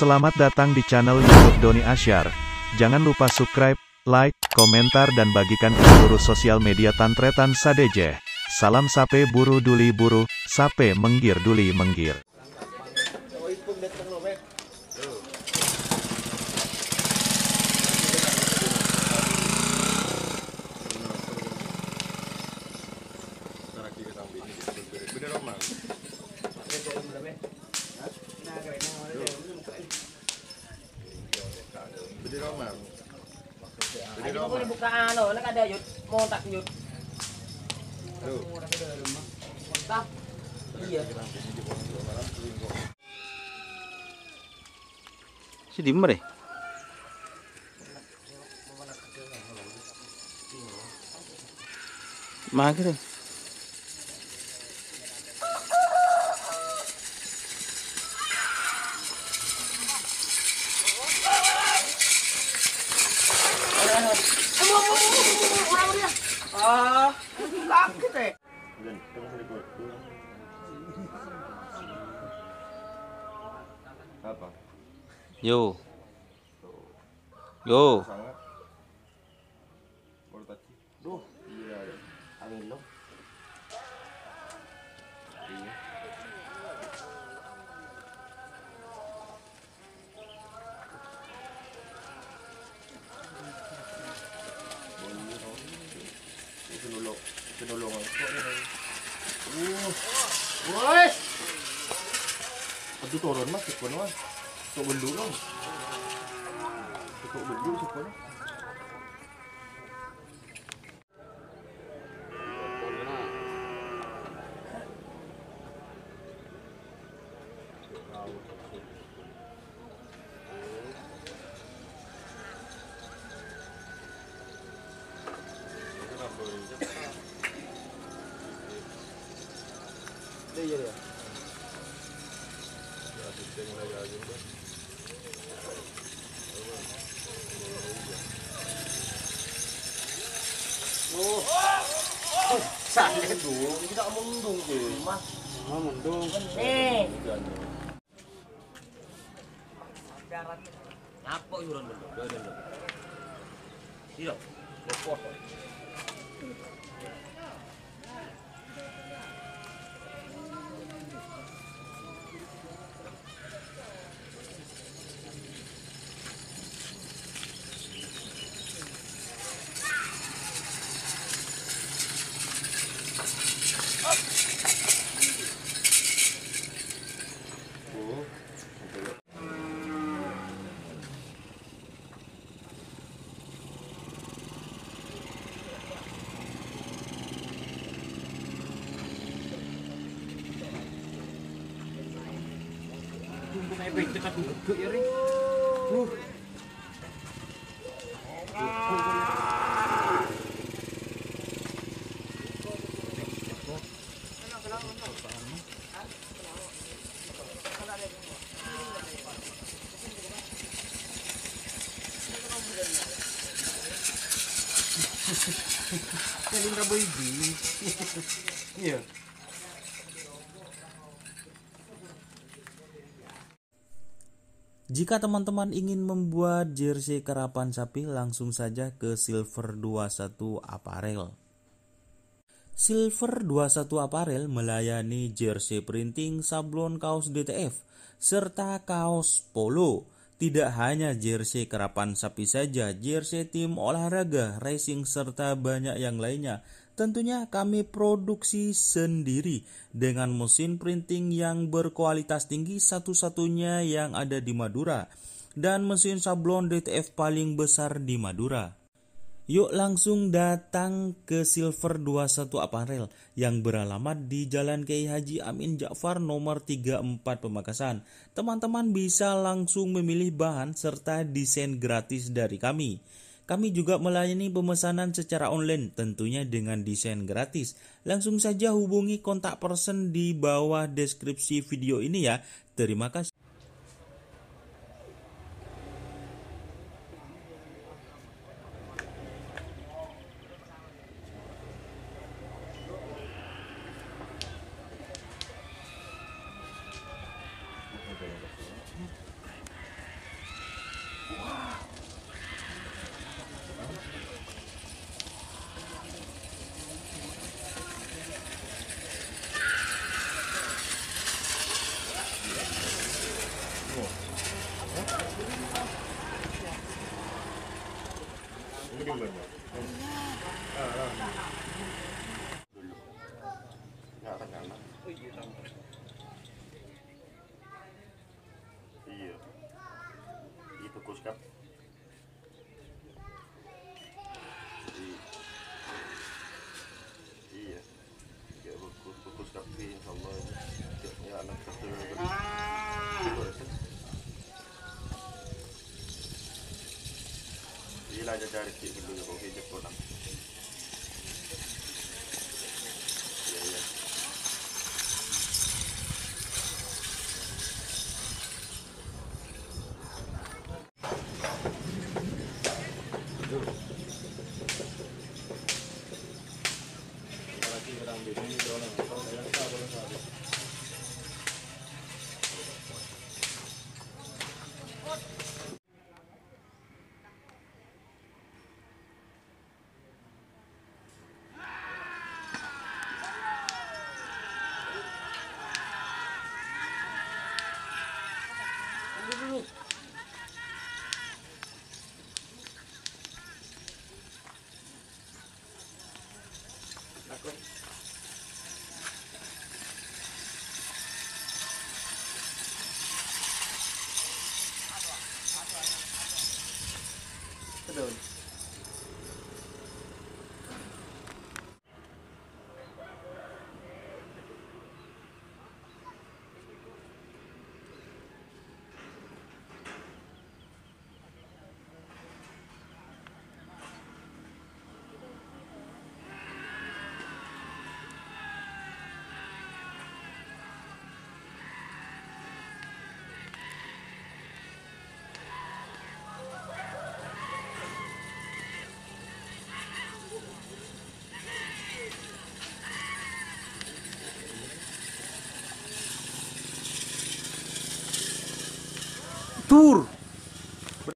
Selamat datang di channel YouTube Doni Asyar. Jangan lupa subscribe, like, komentar dan bagikan ke seluruh sosial media Tantretan Sadeje. Salam sape buru duli buru, sape menggir duli menggir. Ayo boleh buka ano, nak ada yut, mau tak yut. Tak. Iya. Si dimmer deh. Mager. Sakit eh. Apa? Yo. Yo. Sangat. Baru tadi. Duh, Iya. angin lo. Iya. Sinulungan ko. Woi. Aduh turun mas, sipon mas. Tuk belu dong. Tuk belu sipon. Iya ya. Oh. Sakit dong, kita mendung sih, Mas. Oh mendung. Nih. Apa yuran dulu? Iya. Repot. May break dekat duduk ya, Ring. Kalin ka baby. Iya. Jika teman-teman ingin membuat jersey karapan sapi, langsung saja ke Silver 21 Apparel. Silver 21 Apparel melayani jersey printing, sablon kaos DTF, serta kaos polo. Tidak hanya jersey karapan sapi saja, jersey tim olahraga, racing, serta banyak yang lainnya. Tentunya kami produksi sendiri dengan mesin printing yang berkualitas tinggi, satu-satunya yang ada di Madura, dan mesin sablon DTF paling besar di Madura. Yuk langsung datang ke Silver 21 Apparel yang beralamat di Jalan Kiai Haji Amin Ja'far nomor 34 Pamekasan. Teman-teman bisa langsung memilih bahan serta desain gratis dari kami. Kami juga melayani pemesanan secara online, tentunya dengan desain gratis. Langsung saja hubungi kontak person di bawah deskripsi video ini ya. Terima kasih. Ini di mana? Dulu. Nggak akan nyala. Iya. Itu kuskap. Iya. Ya kuskap ini insyaallah ya anak kecil. Gila aja dari sih dulu ya kalau hijab kolam. Iya iya. Lagi orang di sini orang kalau yang tahu boleh tahu. Betul. Tur.